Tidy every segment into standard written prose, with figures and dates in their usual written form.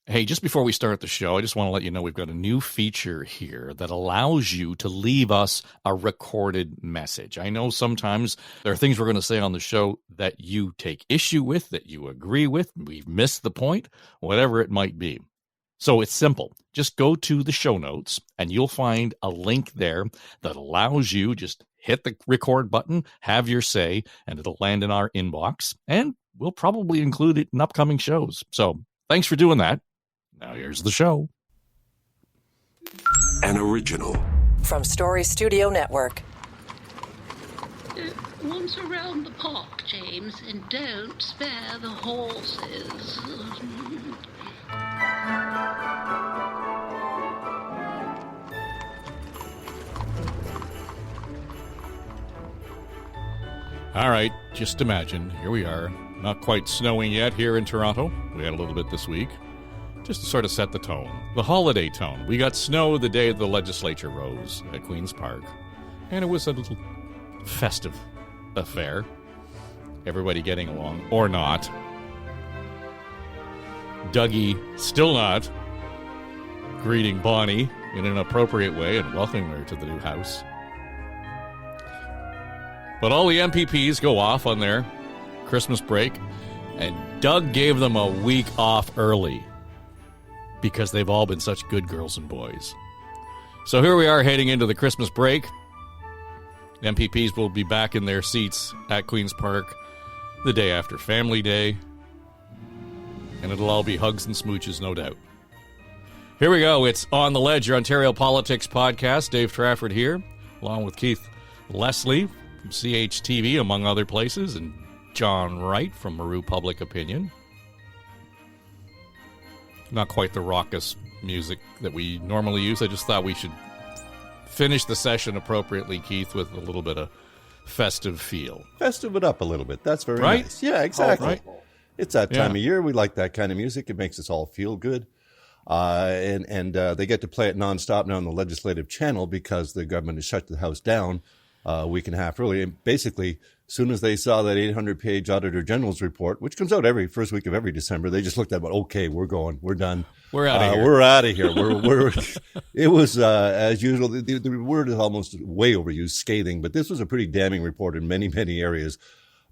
Hey, just before we start the show, I just want to let you know we've got a new feature here that allows you to leave us a recorded message. I know sometimes there are things we're going to say on the show that you take issue with, that you agree with, we've missed the point, whatever it might be. So it's simple. Just go to the show notes and you'll find a link there that allows you just hit the record button, have your say, and it'll land in our inbox. And we'll probably include it in upcoming shows. So thanks for doing that. Now here's the show. An original. From Story Studio Network. Once around the park, James, and don't spare the horses. All right, just imagine, here we are, not quite snowing yet here in Toronto. We had a little bit this week. Just to sort of set the tone, the holiday tone. We got snow the day the legislature rose at Queen's Park, and it was a little festive affair. Everybody getting along, or not. Dougie still not greeting Bonnie in an appropriate way and welcoming her to the new house. But all the MPPs go off on their Christmas break, and Doug gave them a week off early, because they've all been such good girls and boys. So here we are heading into the Christmas break. MPPs will be back in their seats at Queen's Park the day after Family Day. And it'll all be hugs and smooches, no doubt. Here we go. It's On the Ledge, your Ontario Politics podcast. Dave Trafford here, along with Keith Leslie from CHTV, among other places, and John Wright from Maru Public Opinion. Not quite the raucous music that we normally use. I just thought we should finish the session appropriately, Keith, with a little bit of festive feel. Festive it up a little bit. That's very right? Nice. Yeah, exactly. Right. It's that time of year. We like that kind of music. It makes us all feel good. And they get to play it nonstop now on the legislative channel because the government has shut the House down a week and a half early. And basically, as soon as they saw that 800-page Auditor General's report, which comes out every first week of every December, they just looked at it and went, okay, we're going. We're done. We're out of here. We're out of here. It was, as usual, the word is almost way overused, scathing, but this was a pretty damning report in many, many areas.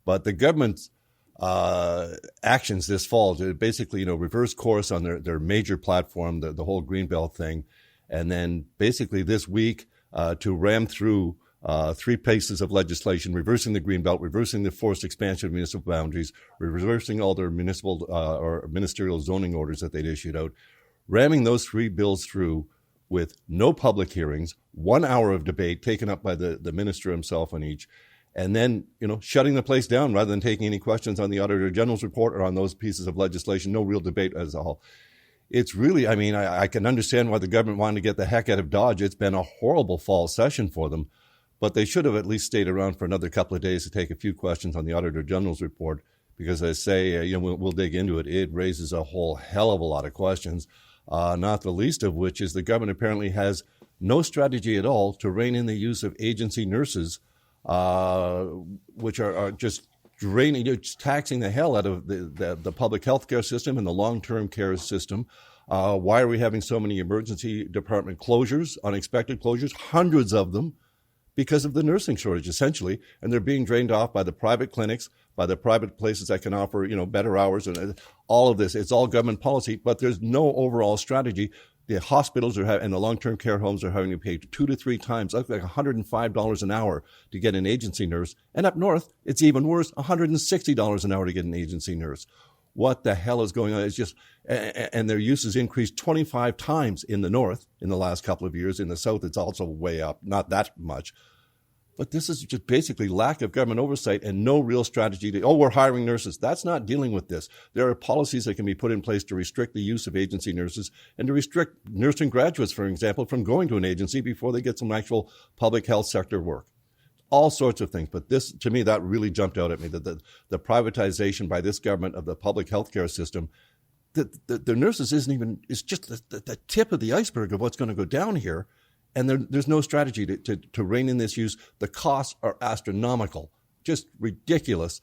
But the government's actions this fall to basically, reverse course on their major platform, the whole Greenbelt thing, and then basically this week to ram through three pieces of legislation, reversing the Greenbelt, reversing the forced expansion of municipal boundaries, reversing all their municipal or ministerial zoning orders that they'd issued out, ramming those three bills through with no public hearings, 1 hour of debate taken up by the minister himself on each, and then, shutting the place down rather than taking any questions on the Auditor General's report or on those pieces of legislation. No real debate as a whole. It's really, I can understand why the government wanted to get the heck out of Dodge. It's been a horrible fall session for them, but they should have at least stayed around for another couple of days to take a few questions on the Auditor General's report, because as I say, we'll dig into it. It raises a whole hell of a lot of questions, not the least of which is the government apparently has no strategy at all to rein in the use of agency nurses, which are just draining, just taxing the hell out of the public health care system and the long-term care system. Why are we having so many emergency department closures, unexpected closures, hundreds of them, because of the nursing shortage, essentially, and they're being drained off by the private clinics, by the private places that can offer, better hours, and all of this. It's all government policy, but there's no overall strategy. The hospitals and the long-term care homes are having to pay 2 to 3 times, like $105 an hour to get an agency nurse. And up north, it's even worse, $160 an hour to get an agency nurse. What the hell is going on? It's just, and their use has increased 25 times in the north in the last couple of years. In the south, it's also way up, not that much. But this is just basically lack of government oversight and no real strategy to, we're hiring nurses. That's not dealing with this. There are policies that can be put in place to restrict the use of agency nurses and to restrict nursing graduates, for example, from going to an agency before they get some actual public health sector work. All sorts of things. But this, to me, that really jumped out at me, that the privatization by this government of the public health care system, the nurses it's just the tip of the iceberg of what's going to go down here. And there's no strategy to rein in this use. The costs are astronomical just ridiculous.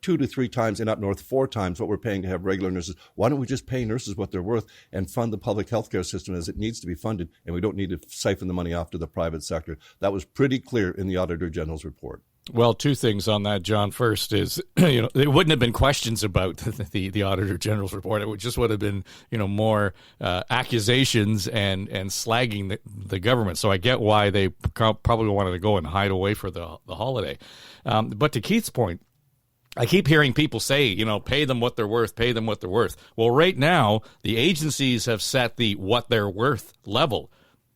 2 to 3 times, and up north 4 times what we're paying to have regular nurses. Why don't we just pay nurses what they're worth and fund the public health care system as it needs to be funded, and we don't need to siphon the money off to the private sector? That was pretty clear in the Auditor General's report. Well, 2 things on that, John. First is, there wouldn't have been questions about the Auditor General's report. It would have been, more accusations and slagging the government. So I get why they probably wanted to go and hide away for the holiday. But to Keith's point, I keep hearing people say, pay them what they're worth, pay them what they're worth. Well, right now, the agencies have set the what they're worth level.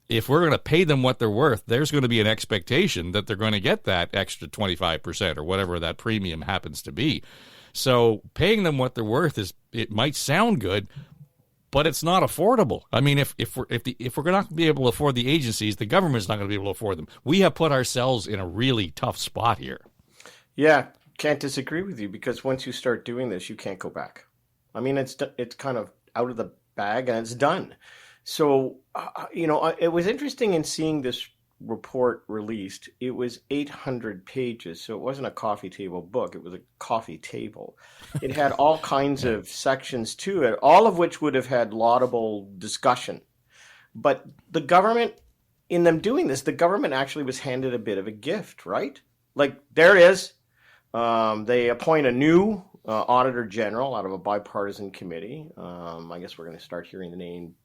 If we're going to pay them what they're worth, there's going to be an expectation that they're going to get that extra 25% or whatever that premium happens to be. So paying them what they're worth it might sound good, but it's not affordable. I mean, if we're not going to be able to afford the agencies, the government's not going to be able to afford them. We have put ourselves in a really tough spot here. Yeah. Can't disagree with you, because once you start doing this, you can't go back. I mean, it's kind of out of the bag and it's done. So, it was interesting in seeing this report released. It was 800 pages, so it wasn't a coffee table book. It was a coffee table. It had all kinds of sections to it, all of which would have had laudable discussion. But the government, in them doing this, the government actually was handed a bit of a gift, right? Like, there it is. They appoint a new Auditor General out of a bipartisan committee. I guess we're going to start hearing the name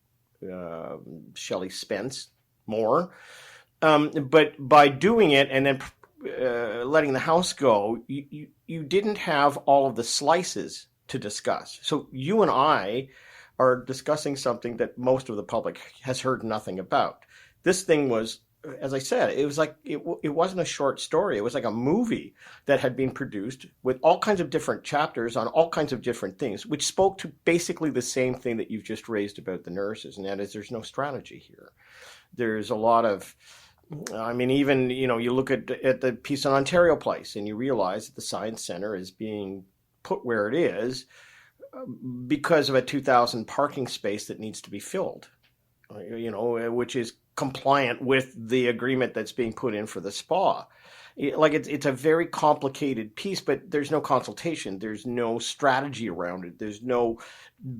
Shelley Spence more. But by doing it and then letting the House go, you didn't have all of the slices to discuss. So you and I are discussing something that most of the public has heard nothing about. This thing was, as I said, it was like it wasn't a short story. It was like a movie that had been produced with all kinds of different chapters on all kinds of different things, which spoke to basically the same thing that you've just raised about the nurses, and that is there's no strategy here. There's a lot of, I mean, even, you look at the piece on Ontario Place and you realize that the Science Centre is being put where it is because of a 2,000 parking space that needs to be filled, which is compliant with the agreement that's being put in for the spa. It's a very complicated piece, but there's no consultation. There's no strategy around it. There's no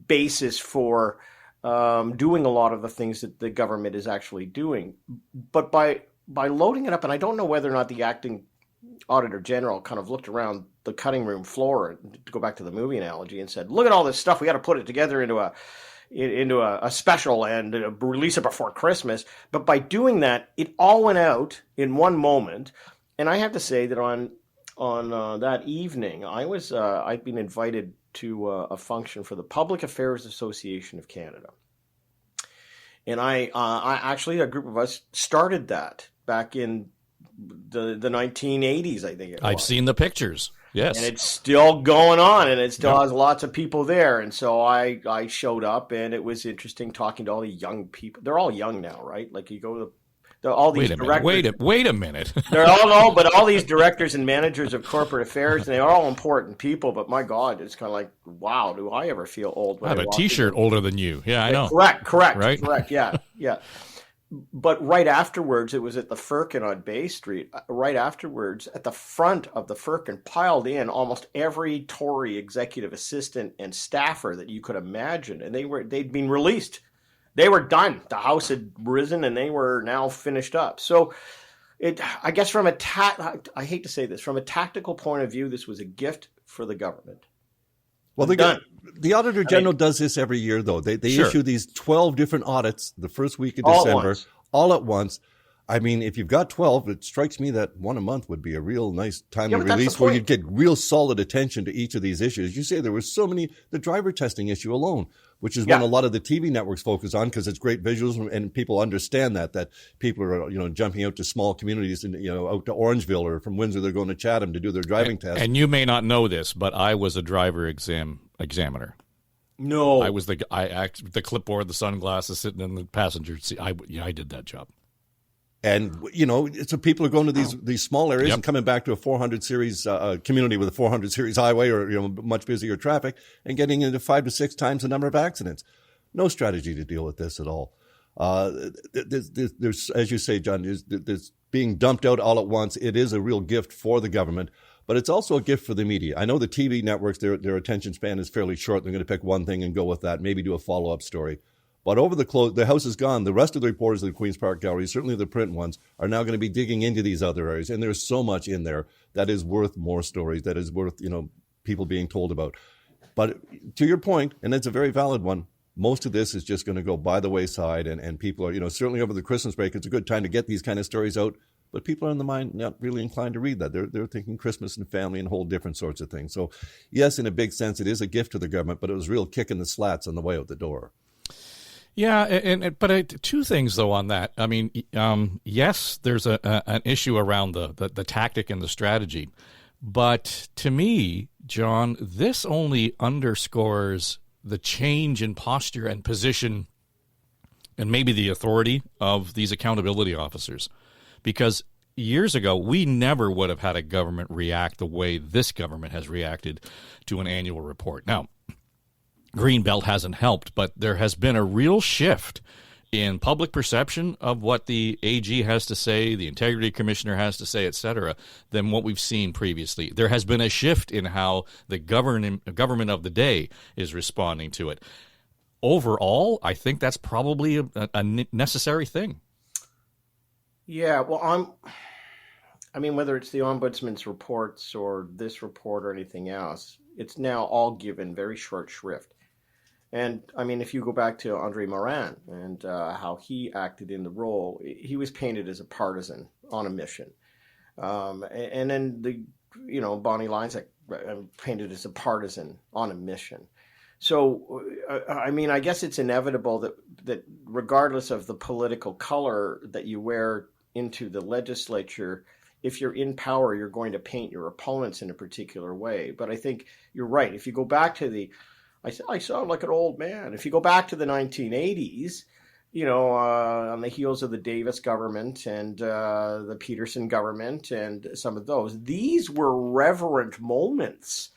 basis for doing a lot of the things that the government is actually doing. But by loading it up, and I don't know whether or not the acting Auditor General kind of looked around the cutting room floor, to go back to the movie analogy, and said, look at all this stuff. We got to put it together into a special and release it before Christmas. But by doing that, it all went out in one moment. And I have to say that on that evening, I'd been invited to a function for the Public Affairs Association of Canada. And I actually, a group of us started that back in the 1980s, I think it was. I've seen the pictures. Yes. And it's still going on, and it still has lots of people there. And so I showed up, and it was interesting talking to all the young people. They're all young now, right? Like, you go to all these directors. Wait a minute. They're all no, but all these directors and managers of corporate affairs, and they're all important people. But my God, it's kind of like, wow, do I ever feel old? I have a T-shirt older than you. Yeah, I know. Correct. Right? Correct. Yeah. But right afterwards, it was at the Firkin on Bay Street. Right afterwards, at the front of the Firkin, piled in almost every Tory executive assistant and staffer that you could imagine, and they'd been released. They were done. The House had risen, and they were now finished up. So, I guess I hate to say this, from a tactical point of view, this was a gift for the government. Well, the Auditor General does this every year, though. They issue these 12 different audits the first week of December, all at once. I mean, if you've got 12, it strikes me that one a month would be a real nice timely release where you'd get real solid attention to each of these issues. You say there were so many, the driver testing issue alone, which is one a lot of the TV networks focus on because it's great visuals and people understand that people are, jumping out to small communities and, out to Orangeville or from Windsor, they're going to Chatham to do their driving test. And you may not know this, but I was a driver examiner. No. I was the clipboard, the sunglasses sitting in the passenger seat. I did that job. And, so people are going to these small areas and coming back to a 400 series community with a 400 series highway or, much busier traffic and getting into 5 to 6 times the number of accidents. No strategy to deal with this at all. There's, as you say, John, there's being dumped out all at once. It is a real gift for the government. But it's also a gift for the media. I know the TV networks, their attention span is fairly short. They're going to pick one thing and go with that, maybe do a follow-up story. But over the House is gone. The rest of the reporters of the Queen's Park Gallery, certainly the print ones, are now going to be digging into these other areas. And there's so much in there that is worth more stories, that is worth, people being told about. But to your point, and it's a very valid one, most of this is just going to go by the wayside. And people are, certainly over the Christmas break, it's a good time to get these kind of stories out. But people are in the mind not really inclined to read that. They're thinking Christmas and family and whole different sorts of things. So, yes, in a big sense, it is a gift to the government, but it was a real kick in the slats on the way out the door. Yeah, but two things though on that. I mean, yes, there's an issue around the tactic and the strategy, but to me, John, this only underscores the change in posture and position, and maybe the authority of these accountability officers, because years ago we never would have had a government react the way this government has reacted to an annual report. Now, Greenbelt hasn't helped, but there has been a real shift in public perception of what the AG has to say, the Integrity Commissioner has to say, et cetera, than what we've seen previously. There has been a shift in how the government of the day is responding to it. Overall, I think that's probably a necessary thing. Yeah, well, whether it's the Ombudsman's reports or this report or anything else, it's now all given very short shrift. And if you go back to Andre Morin and how he acted in the role, he was painted as a partisan on a mission. And then Bonnie Lyons painted as a partisan on a mission. So, I guess it's inevitable that regardless of the political color that you wear into the legislature, if you're in power, you're going to paint your opponents in a particular way. But I think you're right. If you go back to I sound like an old man. If you go back to the 1980s, on the heels of the Davis government and the Peterson government and some of those, these were reverent moments.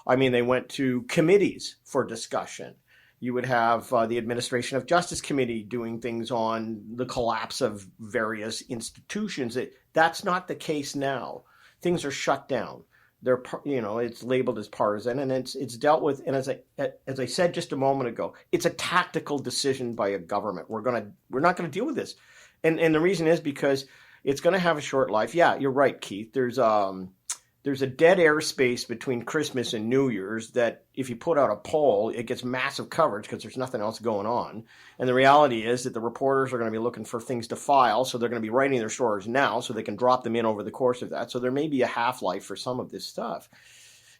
They went to committees for discussion. You would have the Administration of Justice Committee doing things on the collapse of various institutions. That's not the case now. Things are shut down. They're, it's labeled as partisan, and it's dealt with. And as I said just a moment ago, it's a tactical decision by a government. We're not going to deal with this, and the reason is because it's going to have a short life. Yeah, you're right, Keith. There's a dead airspace between Christmas and New Year's that if you put out a poll, it gets massive coverage because there's nothing else going on. And the reality is that the reporters are going to be looking for things to file, so they're going to be writing their stories now so they can drop them in over the course of that. So there may be a half-life for some of this stuff.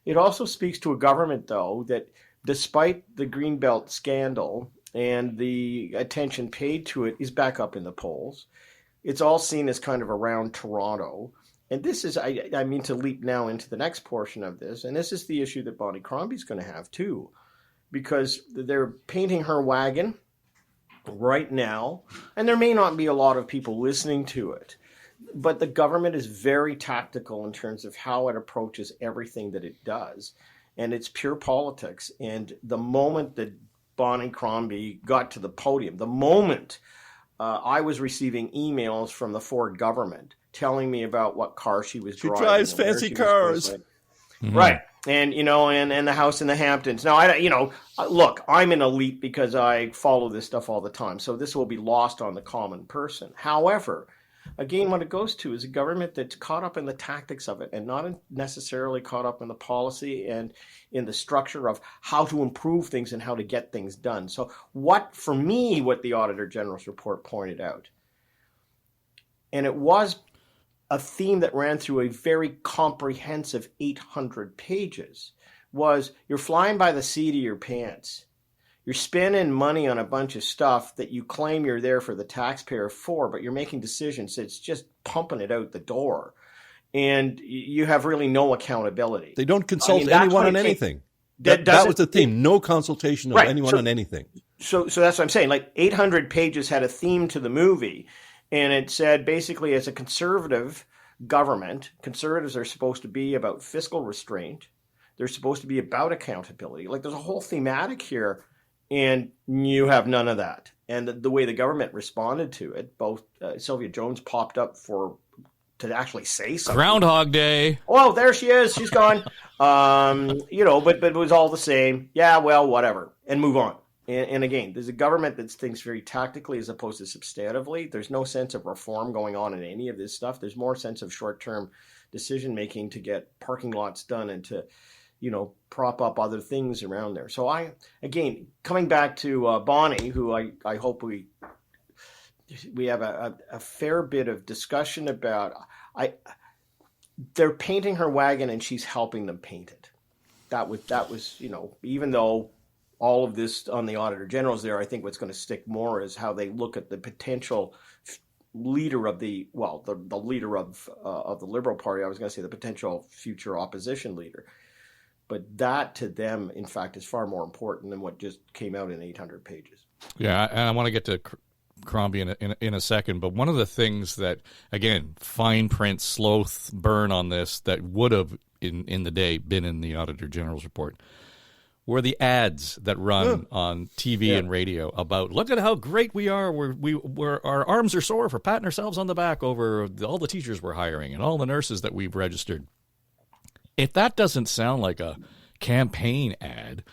It also speaks to a government, though, that despite the Greenbelt scandal and the attention paid to it is back up in the polls. It's all seen as kind of around Toronto. And this is, I mean to leap now into the next portion of this, and this is the issue that Bonnie Crombie's going to have too, because they're painting her wagon right now, and there may not be a lot of people listening to it, but the government is very tactical in terms of how it approaches everything that it does, and it's pure politics. And the moment that Bonnie Crombie got to the podium, the moment I was receiving emails from the Ford government telling me about what car she was driving. She drives fancy cars. Mm-hmm. Right. And, and the house in the Hamptons. Now, look, I'm an elite because I follow this stuff all the time. So this will be lost on the common person. However, again, what it goes to is a government that's caught up in the tactics of it and not necessarily caught up in the policy and in the structure of how to improve things and how to get things done. So what the Auditor General's report pointed out, and it was a theme that ran through a very comprehensive 800 pages, was you're flying by the seat of your pants. You're spending money on a bunch of stuff that you claim you're there for the taxpayer for, but you're making decisions that's just pumping it out the door. And you have really no accountability. They don't consult anyone on anything. That was the theme. No consultation of anyone on anything. So that's what I'm saying. Like 800 pages had a theme to the movie. And it said basically, as a conservative government, conservatives are supposed to be about fiscal restraint. They're supposed to be about accountability. Like there's a whole thematic here, and you have none of that. And the way the government responded to it, both Sylvia Jones popped up for actually say something. Groundhog Day. Oh, there she is. She's gone. But it was all the same. Yeah, well, whatever, and move on. And again, there's a government that thinks very tactically as opposed to substantively. There's no sense of reform going on in any of this stuff. There's more sense of short-term decision making to get parking lots done and to, prop up other things around there. So coming back to Bonnie, who I hope we have a fair bit of discussion about. They're painting her wagon and she's helping them paint it. That was even though all of this on the Auditor General's there, I think what's going to stick more is how they look at the potential leader of the leader of the Liberal Party. I was going to say the potential future opposition leader, but that to them, in fact, is far more important than what just came out in 800 pages. Yeah, and I want to get to Crombie in a second, but one of the things that, again, fine print, slow burn on this that would have in the day been in the Auditor General's report were the ads that run on TV and radio about, look at how great we are. We're our arms are sore for patting ourselves on the back over all the teachers we're hiring and all the nurses that we've registered. If that doesn't sound like a campaign ad,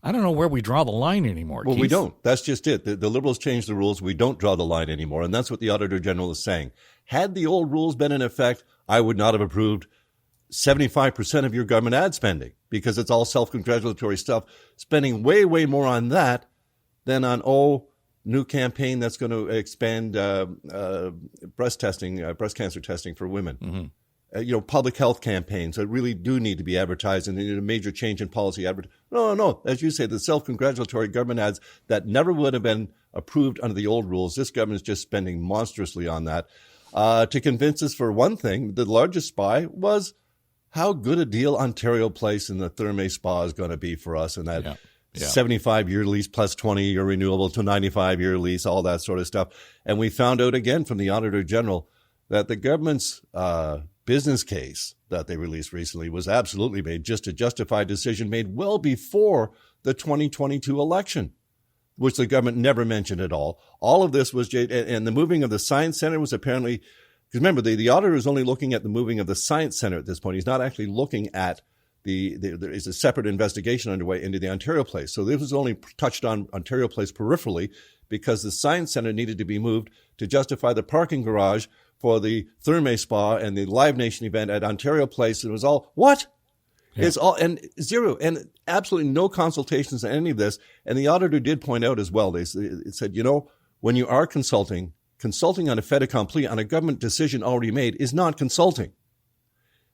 I don't know where we draw the line anymore. Well, Keith. we don't. That's just it. The Liberals changed the rules. We don't draw the line anymore. And that's what the Auditor General is saying. Had the old rules been in effect, I would not have approved 75% of your government ad spending because it's all self-congratulatory stuff, spending way, way more on that than on, new campaign that's going to expand breast cancer testing for women. Mm-hmm. Public health campaigns that really do need to be advertised and they need a major change in policy. No. As you say, the self-congratulatory government ads that never would have been approved under the old rules. This government is just spending monstrously on that to convince us, for one thing, the largest spy was how good a deal Ontario Place and the Therme Spa is going to be for us, and that 75-year lease plus 20-year renewable to 95-year lease, all that sort of stuff. And we found out again from the Auditor General that the government's business case that they released recently was absolutely made just to justify a decision made well before the 2022 election, which the government never mentioned at all. All of this was, and the moving of the Science Center was apparently, because remember, the auditor is only looking at the moving of the Science Center at this point. He's not actually looking at there is a separate investigation underway into the Ontario Place. So this was only touched on Ontario Place peripherally because the Science Center needed to be moved to justify the parking garage for the Therme Spa and the Live Nation event at Ontario Place. And it was all, what? Yeah. It's all, and zero, and absolutely no consultations on any of this. And the auditor did point out as well, they said, when you are consulting on a fait accompli, on a government decision already made, is not consulting.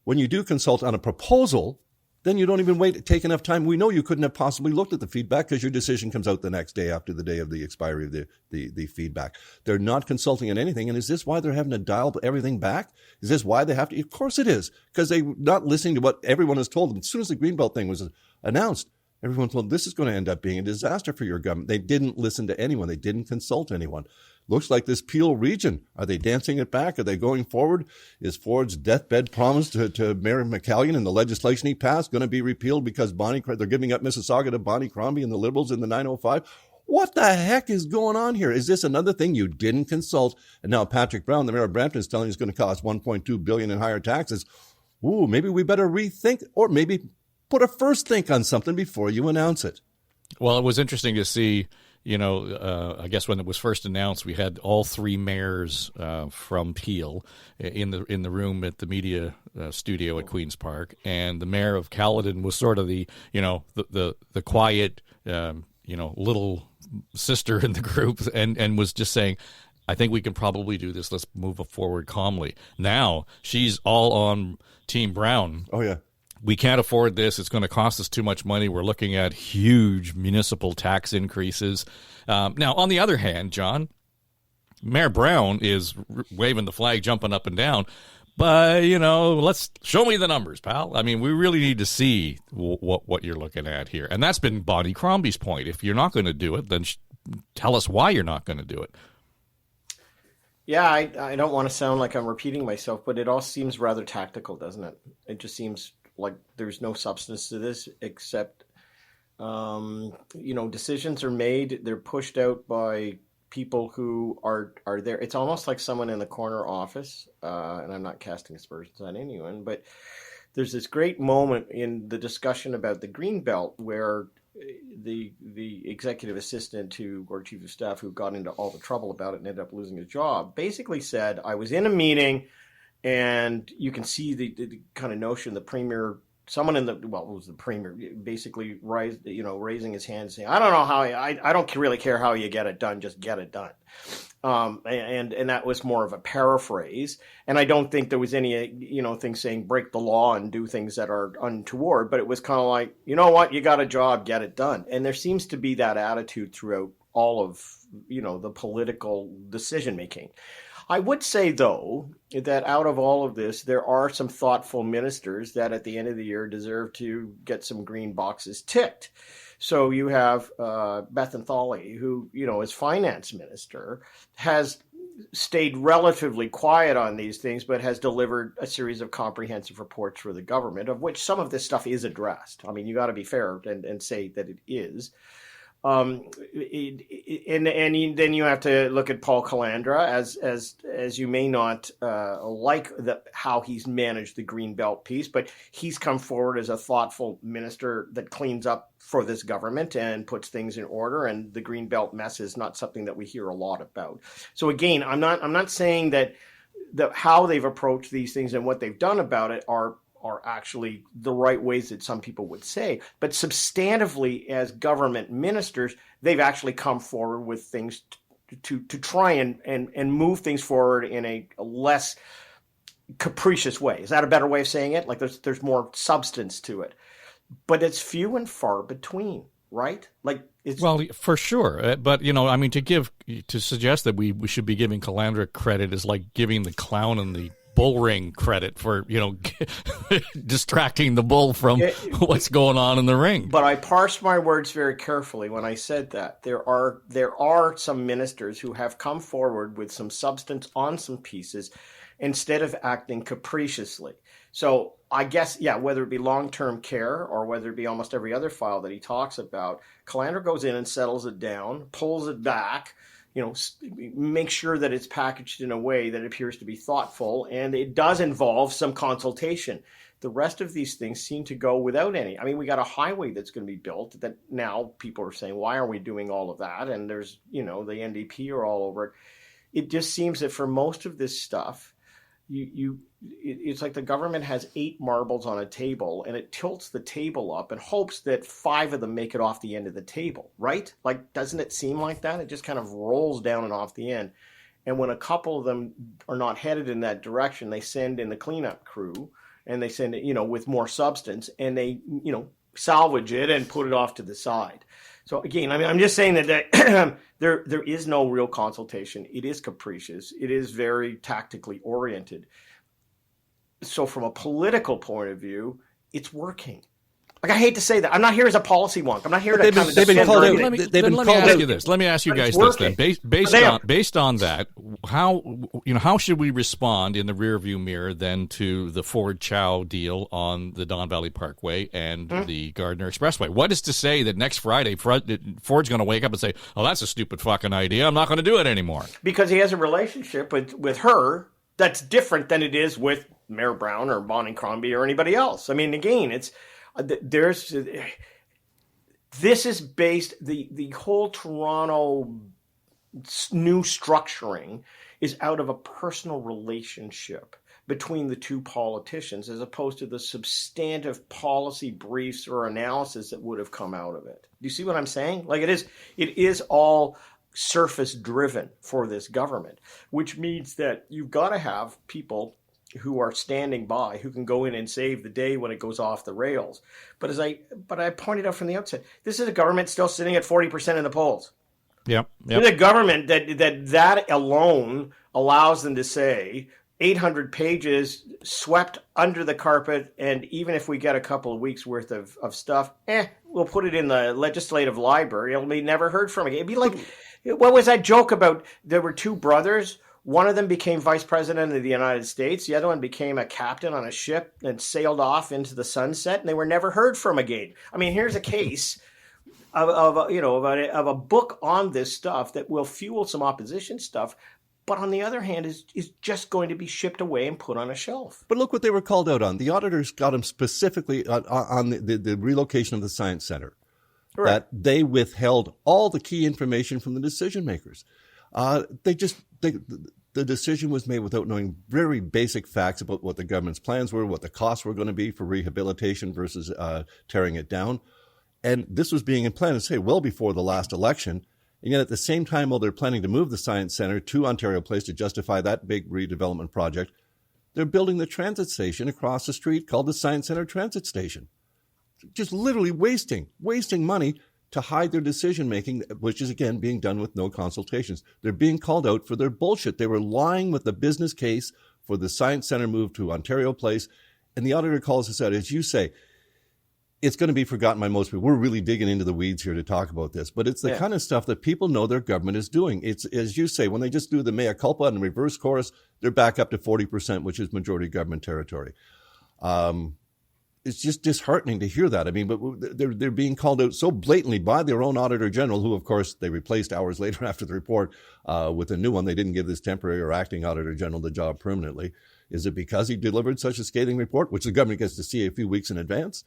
When you do consult on a proposal, then you don't even take enough time. We know you couldn't have possibly looked at the feedback because your decision comes out the next day after the day of the expiry of the feedback. They're not consulting on anything. And is this why they're having to dial everything back? Is this why they have to? Of course it is, because they're not listening to what everyone has told them. As soon as the Greenbelt thing was announced, everyone told this is going to end up being a disaster for your government. They didn't listen to anyone. They didn't consult anyone. Looks like this Peel region. Are they dancing it back? Are they going forward? Is Ford's deathbed promise to Mayor McCallion and the legislation he passed going to be repealed because they're giving up Mississauga to Bonnie Crombie and the Liberals in the 905? What the heck is going on here? Is this another thing you didn't consult? And now Patrick Brown, the mayor of Brampton, is telling you it's going to cost $1.2 billion in higher taxes. Ooh, maybe we better rethink, or maybe put a first think on something before you announce it. Well, it was interesting to see. I guess when it was first announced, we had all three mayors from Peel in the room at the media studio at Queen's Park, and the mayor of Caledon was sort of the quiet little sister in the group, and was just saying, I think we can probably do this. Let's move forward calmly. Now she's all on Team Brown. Oh yeah. We can't afford this. It's going to cost us too much money. We're looking at huge municipal tax increases. Now, on the other hand, John, Mayor Brown is waving the flag, jumping up and down. But, let's show me the numbers, pal. I mean, we really need to see what you're looking at here. And that's been Bonnie Crombie's point. If you're not going to do it, then tell us why you're not going to do it. Yeah, I don't want to sound like I'm repeating myself, but it all seems rather tactical, doesn't it? It just seems like there's no substance to this except, decisions are made. They're pushed out by people who are there. It's almost like someone in the corner office, and I'm not casting aspersions on anyone, but there's this great moment in the discussion about the Greenbelt where the executive assistant or chief of staff who got into all the trouble about it and ended up losing his job basically said, I was in a meeting, and you can see the kind of notion the premier, someone in it was the premier, basically raising his hand saying, I don't know how, I don't really care how you get it done, just get it done. And that was more of a paraphrase. And I don't think there was any, thing saying break the law and do things that are untoward, but it was kind of like, you know what, you got a job, get it done. And there seems to be that attitude throughout all of, the political decision making. I would say, though, that out of all of this, there are some thoughtful ministers that at the end of the year deserve to get some green boxes ticked. So you have Bethan Thawley, who, as finance minister, has stayed relatively quiet on these things, but has delivered a series of comprehensive reports for the government, of which some of this stuff is addressed. I mean, you got to be fair and say that it is. And then you have to look at Paul Calandra as you may not like how he's managed the Greenbelt piece, but he's come forward as a thoughtful minister that cleans up for this government and puts things in order. And the Greenbelt mess is not something that we hear a lot about. So again, I'm not saying that how they've approached these things and what they've done about it are actually the right ways that some people would say. But substantively, as government ministers, they've actually come forward with things to try and move things forward in a less capricious way. Is that a better way of saying it? Like there's more substance to it. But it's few and far between, right? Well, for sure. But, to suggest that we should be giving Calandra credit is like giving the clown in the bull ring credit for, distracting the bull from what's going on in the ring. But I parsed my words very carefully when I said that. There are some ministers who have come forward with some substance on some pieces instead of acting capriciously. So I guess, whether it be long-term care or whether it be almost every other file that he talks about, Calandra goes in and settles it down, pulls it back, make sure that it's packaged in a way that appears to be thoughtful, and it does involve some consultation. The rest of these things seem to go without any. I mean, we got a highway that's going to be built that now people are saying, why are we doing all of that? And there's, the NDP are all over it. It just seems that for most of this stuff, it's like the government has 8 marbles on a table and it tilts the table up and hopes that 5 of them make it off the end of the table, right? Like, doesn't it seem like that? It just kind of rolls down and off the end. And when a couple of them are not headed in that direction, they send in the cleanup crew and they send it, with more substance, and they, salvage it and put it off to the side. So again, I mean, I'm just saying that there is no real consultation. It is capricious. It is very tactically oriented. So from a political point of view, it's working. Like, I hate to say that. I'm not here as a policy wonk. I'm not here to kind of defend everything. Let me ask you this. Let me ask you guys this then. Based on that, how should we respond in the rearview mirror then to the Ford Chow deal on the Don Valley Parkway and the Gardner Expressway? What is to say that next Friday Ford's going to wake up and say, "Oh, that's a stupid fucking idea. I'm not going to do it ananymore." Because he has a relationship with her that's different than it is with Mayor Brown or Bonnie Crombie or anybody else. I mean, again, it's. This is based, the whole Toronto new structuring is out of a personal relationship between the two politicians as opposed to the substantive policy briefs or analysis that would have come out of it. Do you see what I'm saying? Like, it is all surface driven for this government, which means that you've got to have people who are standing by, who can go in and save the day when it goes off the rails. But I pointed out from the outset, this is a government still sitting at 40% in the polls. Yep. It's a government that alone allows them to say 800 pages swept under the carpet, and even if we get a couple of weeks worth of stuff, we'll put it in the legislative library. It'll be never heard from again. It'd be like, what was that joke about? There were 2 brothers. One of them became vice president of the United States. The other one became a captain on a ship and sailed off into the sunset, and they were never heard from again. I mean, here's a case. of a book on this stuff that will fuel some opposition stuff, but on the other hand is just going to be shipped away and put on a shelf. But look what they were called out on. The auditors got them specifically on the relocation of the Science Center. Right. That they withheld all the key information from the decision makers. The decision was made without knowing very basic facts about what the government's plans were, what the costs were going to be for rehabilitation versus tearing it down. And this was being planned, say, well before the last election. And yet at the same time, while they're planning to move the Science Center to Ontario Place to justify that big redevelopment project, they're building the transit station across the street called the Science Center Transit Station. Just literally wasting money to hide their decision-making, which is, again, being done with no consultations. They're being called out for their bullshit. They were lying with the business case for the Science Center move to Ontario Place, and the auditor calls us out. As you say, it's going to be forgotten by most people. We're really digging into the weeds here to talk about this, but it's the kind of stuff that people know their government is doing. It's, as you say, when they just do the mea culpa and reverse chorus, they're back up to 40%, which is majority government territory. It's just disheartening to hear that. I mean, but they're being called out so blatantly by their own Auditor General, who, of course, they replaced hours later after the report with a new one. They didn't give this temporary or acting Auditor General the job permanently. Is it because he delivered such a scathing report, which the government gets to see a few weeks in advance?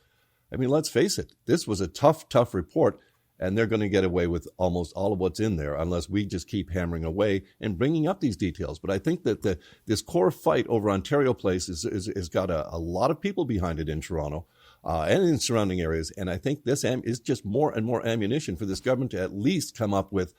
I mean, let's face it. This was a tough report, and they're going to get away with almost all of what's in there unless we just keep hammering away and bringing up these details. But I think that this core fight over Ontario Place is got a lot of people behind it in Toronto and in surrounding areas. And I think this is just more and more ammunition for this government to at least come up with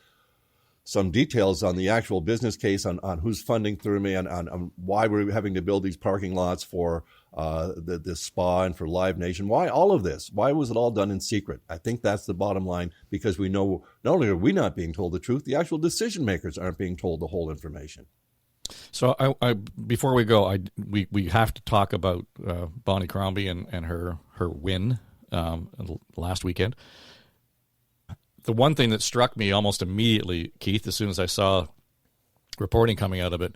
some details on the actual business case, on who's funding Therme, on why we're having to build these parking lots for the spa and for Live Nation. Why all of this? Why was it all done in secret? I think that's the bottom line, because we know not only are we not being told the truth, the actual decision makers aren't being told the whole information. So I before we go, we have to talk about Bonnie Crombie and her win last weekend. The one thing that struck me almost immediately, Keith, as soon as I saw reporting coming out of it,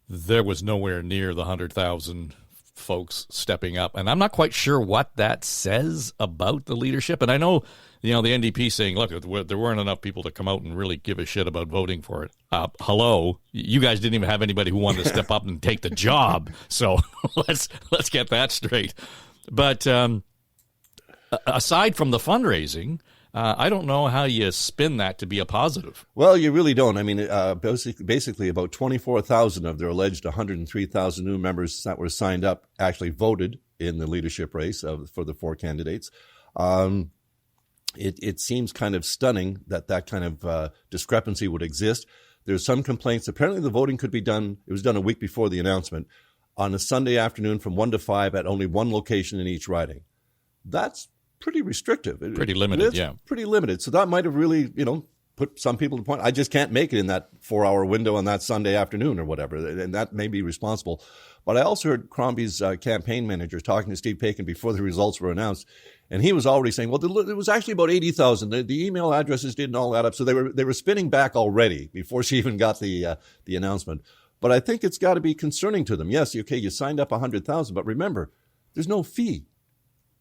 there was nowhere near the 100,000 folks stepping up. And I'm not quite sure what that says about the leadership. And I know, the NDP saying, look, there weren't enough people to come out and really give a shit about voting for it. Hello, you guys didn't even have anybody who wanted to step up and take the job. So let's get that straight. But aside from the fundraising, I don't know how you spin that to be a positive. Well, you really don't. I mean, basically about 24,000 of their alleged 103,000 new members that were signed up actually voted in the leadership race for the four candidates. It seems kind of stunning that kind of discrepancy would exist. There's some complaints. Apparently the voting could be done. It was done a week before the announcement on a Sunday afternoon from 1 to 5 at only one location in each riding. That's pretty restrictive. Pretty limited, yeah. Pretty limited. So that might have really, put some people to the point, I just can't make it in that 4-hour window on that Sunday afternoon or whatever, and that may be responsible. But I also heard Crombie's campaign manager talking to Steve Paikin before the results were announced, and he was already saying, well, there was actually about 80,000. The email addresses didn't all add up, so they were spinning back already before she even got the announcement. But I think it's got to be concerning to them. Yes, okay, you signed up 100,000, but remember, there's no fee.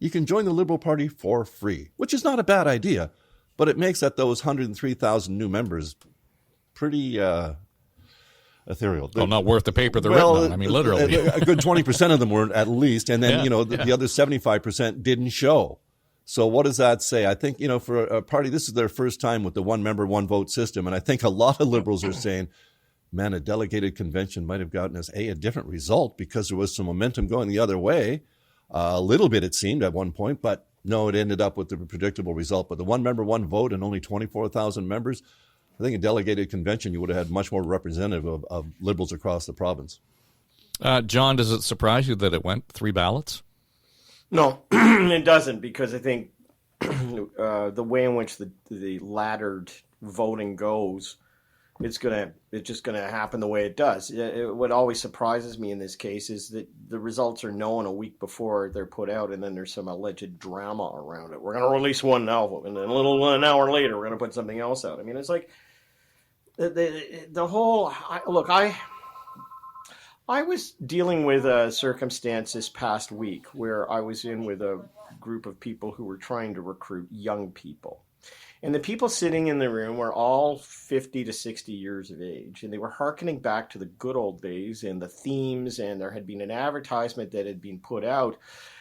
You can join the Liberal Party for free, which is not a bad idea, but it makes those 103,000 new members pretty ethereal. Well, not worth the paper they're written on. I mean, literally. A good 20% of them were at least, and then, the other 75% didn't show. So what does that say? I think, for a party, this is their first time with the one member, one vote system, and I think a lot of Liberals are saying, man, a delegated convention might have gotten us a different result because there was some momentum going the other way. A little bit, it seemed, at one point, but no, it ended up with the predictable result. But the one member, one vote, and only 24,000 members, I think a delegated convention, you would have had much more representative of Liberals across the province. John, does it surprise you that it went 3 ballots? No, it doesn't, because I think the way in which the laddered voting goes, it's just gonna happen the way it does. What always surprises me in this case is that the results are known a week before they're put out, and then there's some alleged drama around it. We're gonna release one now, and then an hour later, we're gonna put something else out. I mean, it's like the whole look. I was dealing with a circumstance this past week where I was in with a group of people who were trying to recruit young people. And the people sitting in the room were all 50 to 60 years of age. And they were hearkening back to the good old days and the themes. And there had been an advertisement that had been put out.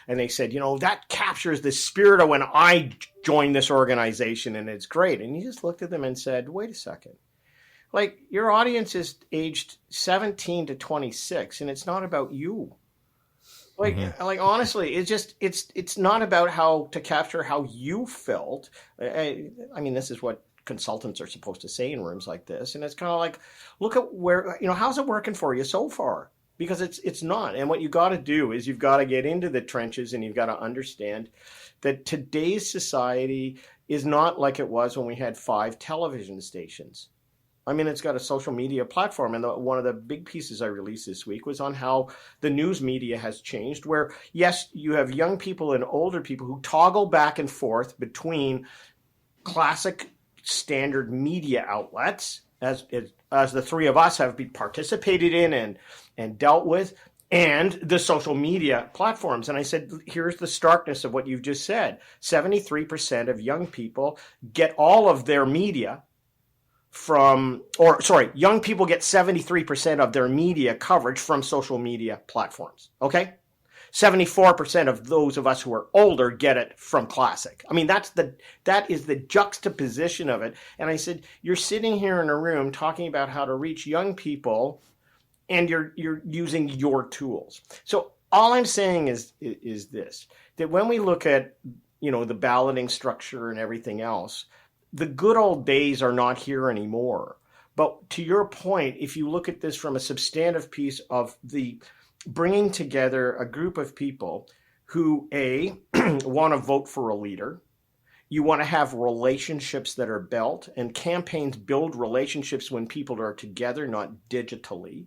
And they said, that captures the spirit of when I joined this organization. And it's great. And you just looked at them and said, wait a second. Like, your audience is aged 17 to 26. And it's not about you. Like, honestly, it's not about how to capture how you felt. I mean, this is what consultants are supposed to say in rooms like this. And it's kind of like, look at where, how's it working for you so far? Because it's not. And what you got to do is you've got to get into the trenches and you've got to understand that today's society is not like it was when we had 5 television stations. I mean, it's got a social media platform. And one of the big pieces I released this week was on how the news media has changed, where, yes, you have young people and older people who toggle back and forth between classic standard media outlets, as the three of us have participated in and dealt with, and the social media platforms. And I said, here's the starkness of what you've just said. 73% of young people get all of their media young people get 73% of their media coverage from social media platforms. Okay? 74% of those of us who are older get it from classic. I mean, that is the juxtaposition of it. And I said, you're sitting here in a room talking about how to reach young people, and you're using your tools. So all I'm saying is this, that when we look at, the balloting structure and everything else, the good old days are not here anymore. But to your point, if you look at this from a substantive piece of the bringing together a group of people who, A, want to vote for a leader, you want to have relationships that are built, and campaigns build relationships when people are together, not digitally.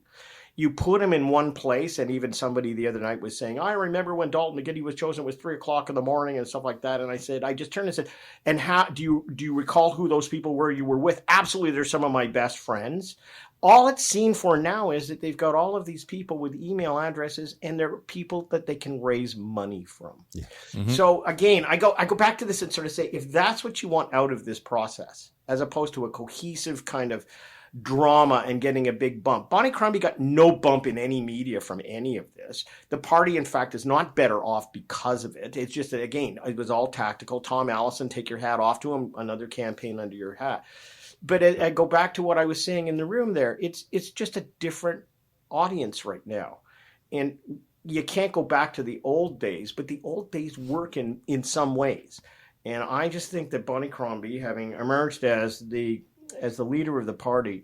You put them in one place, and even somebody the other night was saying, I remember when Dalton McGuinty was chosen, it was 3:00 in the morning and stuff like that. And I just turned and said, and how do you recall who those people were you were with? Absolutely, they're some of my best friends. All it's seen for now is that they've got all of these people with email addresses, and they're people that they can raise money from. Yeah. Mm-hmm. So again, I go back to this and sort of say, if that's what you want out of this process, as opposed to a cohesive kind of drama and getting a big bump. Bonnie Crombie got no bump in any media from any of this. The party, in fact, is not better off because of it. It's just that, again, it was all tactical. Tom Allison, take your hat off to him, another campaign under your hat. But I go back to what I was saying in the room there. It's just a different audience right now. And you can't go back to the old days, but the old days work in some ways. And I just think that Bonnie Crombie, having emerged as the leader of the party,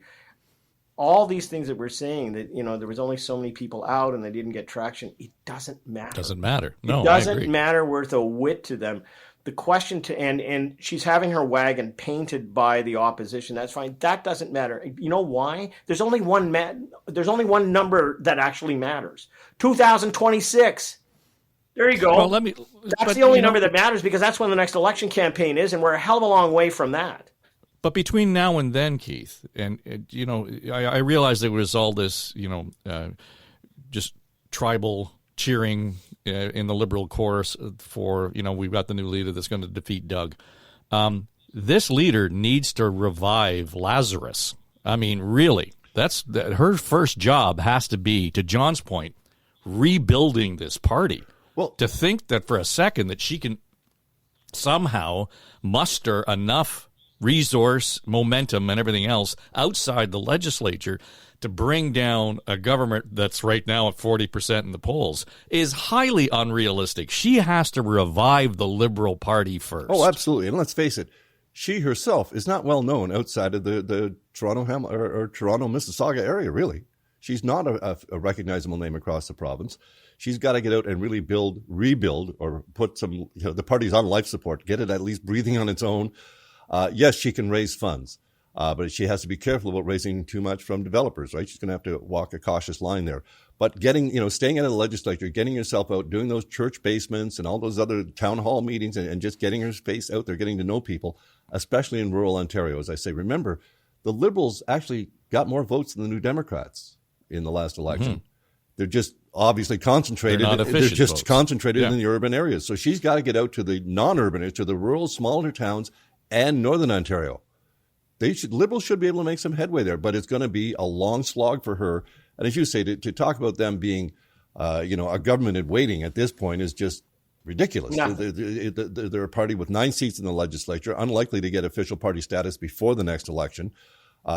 all these things that we're saying, that, there was only so many people out and they didn't get traction, it doesn't matter. Doesn't matter. No, it doesn't matter worth a whit to them. The question and she's having her wagon painted by the opposition. That's fine. That doesn't matter. You know why? There's only one number that actually matters. 2026. There you go. Well, that's the only number that matters, because that's when the next election campaign is, and we're a hell of a long way from that. But between now and then, Keith, and I realized there was all this, just tribal cheering in the Liberal chorus for, we've got the new leader that's going to defeat Doug. This leader needs to revive Lazarus. I mean, really, her first job has to be, to John's point, rebuilding this party. Well, to think that for a second that she can somehow muster enough resource, momentum, and everything else outside the legislature to bring down a government that's right now at 40% in the polls is highly unrealistic. She has to revive the Liberal Party first. Oh, absolutely. And let's face it, she herself is not well known outside of the Toronto or Toronto, Mississauga area, really. She's not a recognizable name across the province. She's got to get out and really rebuild, or put some, the party's on life support, get it at least breathing on its own. Yes, she can raise funds, but she has to be careful about raising too much from developers, right? She's going to have to walk a cautious line there. But staying out of the legislature, getting yourself out, doing those church basements and all those other town hall meetings, and just getting her face out there, getting to know people, especially in rural Ontario. As I say, remember, the Liberals actually got more votes than the New Democrats in the last election. Mm-hmm. They're just obviously concentrated. They're just concentrated in the urban areas. So she's got to get out to the non-urban areas, to the rural, smaller towns, and Northern Ontario. Liberals should be able to make some headway there, but it's going to be a long slog for her. And as you say, to talk about them being, a government in waiting at this point is just ridiculous. Yeah. They're a party with 9 seats in the legislature, unlikely to get official party status before the next election.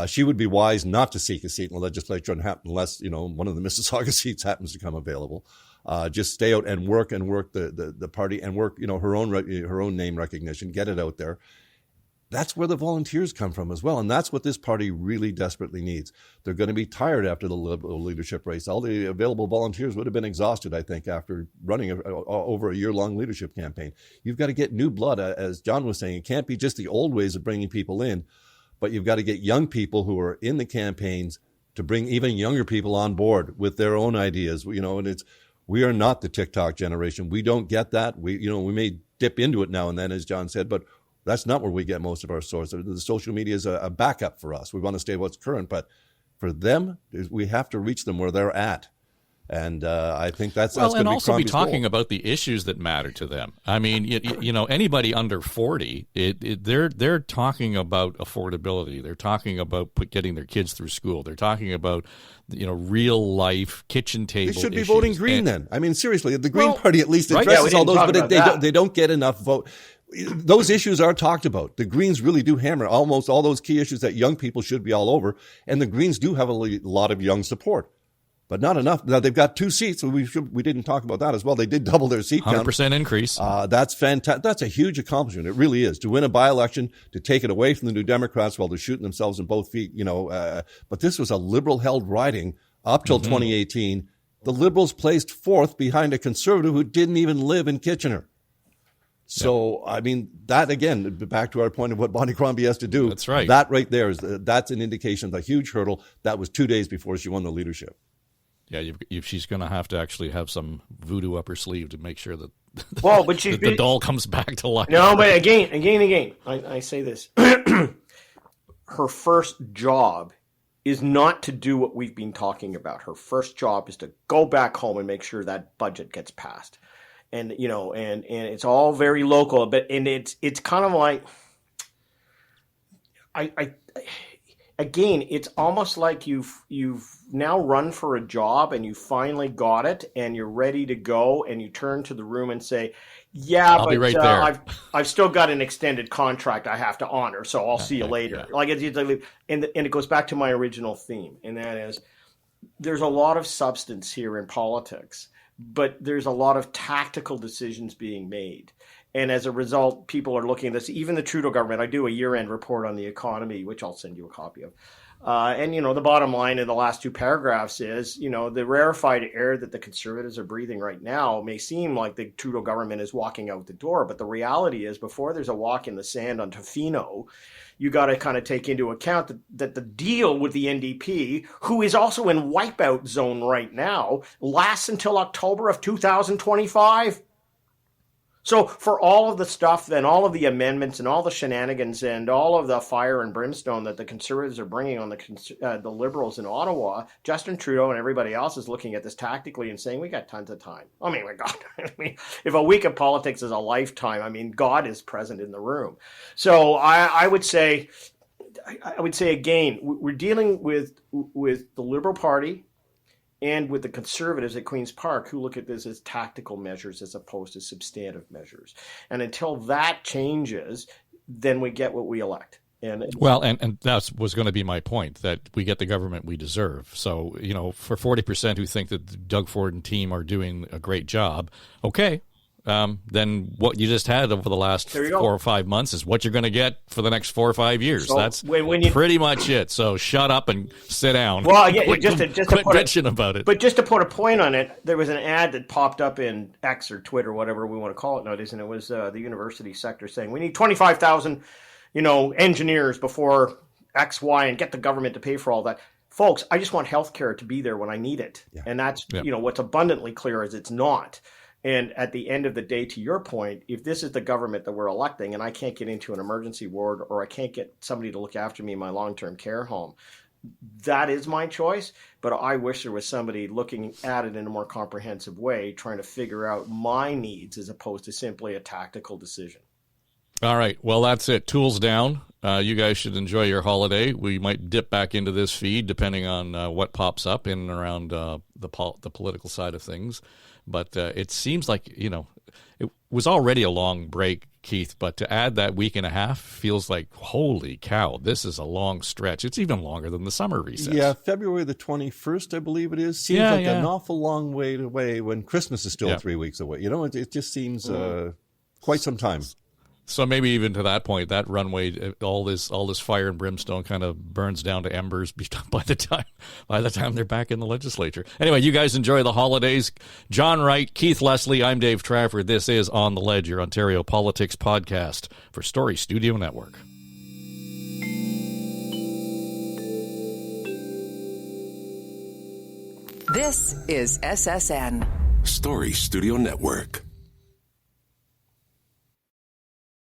She would be wise not to seek a seat in the legislature unless, one of the Mississauga seats happens to come available. Just stay out and work the party and work, her own name recognition, get it out there. That's where the volunteers come from as well. And that's what this party really desperately needs. They're going to be tired after the Liberal leadership race. All the available volunteers would have been exhausted, I think, after running over a year-long leadership campaign. You've got to get new blood, as John was saying. It can't be just the old ways of bringing people in, but you've got to get young people who are in the campaigns to bring even younger people on board with their own ideas. And we are not the TikTok generation. We don't get that. We may dip into it now and then, as John said, but that's not where we get most of our sources. The social media is a backup for us. We want to stay what's current, but for them, we have to reach them where they're at. And I think that's going to be and also be Crombie's talking goal. about the issues that matter to them. I mean, anybody under 40, they're talking about affordability. They're talking about getting their kids through school. They're talking about real life kitchen table. They should be issues. voting Green then. I mean, seriously, the Green Party at least addresses we all didn't those, talk but about they don't get enough vote. Those issues are talked about. The Greens really do hammer almost all those key issues that young people should be all over, and the Greens do have a lot of young support, but not enough. Now they've got 2 seats, so we didn't talk about that as well. They did double their seat count. 100% increase. That's fantastic. That's a huge accomplishment. It really is, to win a by-election, to take it away from the New Democrats while they're shooting themselves in both feet. But this was a Liberal-held riding up till 2018. The Liberals placed 4th behind a Conservative who didn't even live in Kitchener. So, I mean, that again, back to our point of what Bonnie Crombie has to do. That's right. That right there that's an indication of a huge hurdle. That was 2 days before she won the leadership. Yeah, she's going to have to actually have some voodoo up her sleeve to make sure that, but the doll comes back to life. No, but again, I say this. Her first job is not to do what we've been talking about. Her first job is to go back home and make sure that budget gets passed. And and it's all very local, but it's kind of like again, it's almost like you've now run for a job and you finally got it and you're ready to go, and you turn to the room and say, "Yeah, I'll be right there. I've still got an extended contract I have to honor, so I'll see you later." Yeah. Like and it goes back to my original theme, and that is there's a lot of substance here in politics, but there's a lot of tactical decisions being made. And as a result, people are looking at this. Even the Trudeau government, I do a year-end report on the economy, which I'll send you a copy of. And the bottom line in the last 2 paragraphs is, the rarefied air that the Conservatives are breathing right now may seem like the Trudeau government is walking out the door. But the reality is, before there's a walk in the sand on Tofino, you got to kind of take into account that the deal with the NDP, who is also in wipeout zone right now, lasts until October of 2025. So for all of the stuff, then all of the amendments and all the shenanigans and all of the fire and brimstone that the Conservatives are bringing on the Liberals in Ottawa, Justin Trudeau and everybody else is looking at this tactically and saying, we got tons of time. I mean, my God, if a week of politics is a lifetime, God is present in the room. So I would say again, we're dealing with the Liberal Party and with the Conservatives at Queen's Park, who look at this as tactical measures as opposed to substantive measures. And until that changes, then we get what we elect. And that was going to be my point, that we get the government we deserve. So, for 40% who think that Doug Ford and team are doing a great job, okay. Then what you just had over the last 4 or 5 months is what you're going to get for the next 4 or 5 years. So that's pretty much it. So shut up and sit down. Well, yeah, quit bitching about it. But just to put a point on it, there was an ad that popped up in X or Twitter, whatever we want to call it nowadays, and it was the university sector saying we need 25,000, engineers before X, Y, and get the government to pay for all that. Folks, I just want healthcare to be there when I need it, and that's what's abundantly clear is it's not. And at the end of the day, to your point, if this is the government that we're electing and I can't get into an emergency ward or I can't get somebody to look after me in my long-term care home, that is my choice. But I wish there was somebody looking at it in a more comprehensive way, trying to figure out my needs as opposed to simply a tactical decision. All right. Well, that's it. Tools down. You guys should enjoy your holiday. We might dip back into this feed depending on what pops up in and around the political side of things. But it seems like, it was already a long break, Keith, but to add that week and a half feels like, holy cow, this is a long stretch. It's even longer than the summer recess. Yeah, February the 21st, I believe it is. Seems like an awful long way away when Christmas is still 3 weeks away. It just seems quite some time. So maybe even to that point, that runway, all this fire and brimstone kind of burns down to embers by the time they're back in the legislature. Anyway, you guys enjoy the holidays. John Wright, Keith Leslie, I'm Dave Trafford. This is On the Ledge, your Ontario politics podcast for Story Studio Network. This is SSN. Story Studio Network.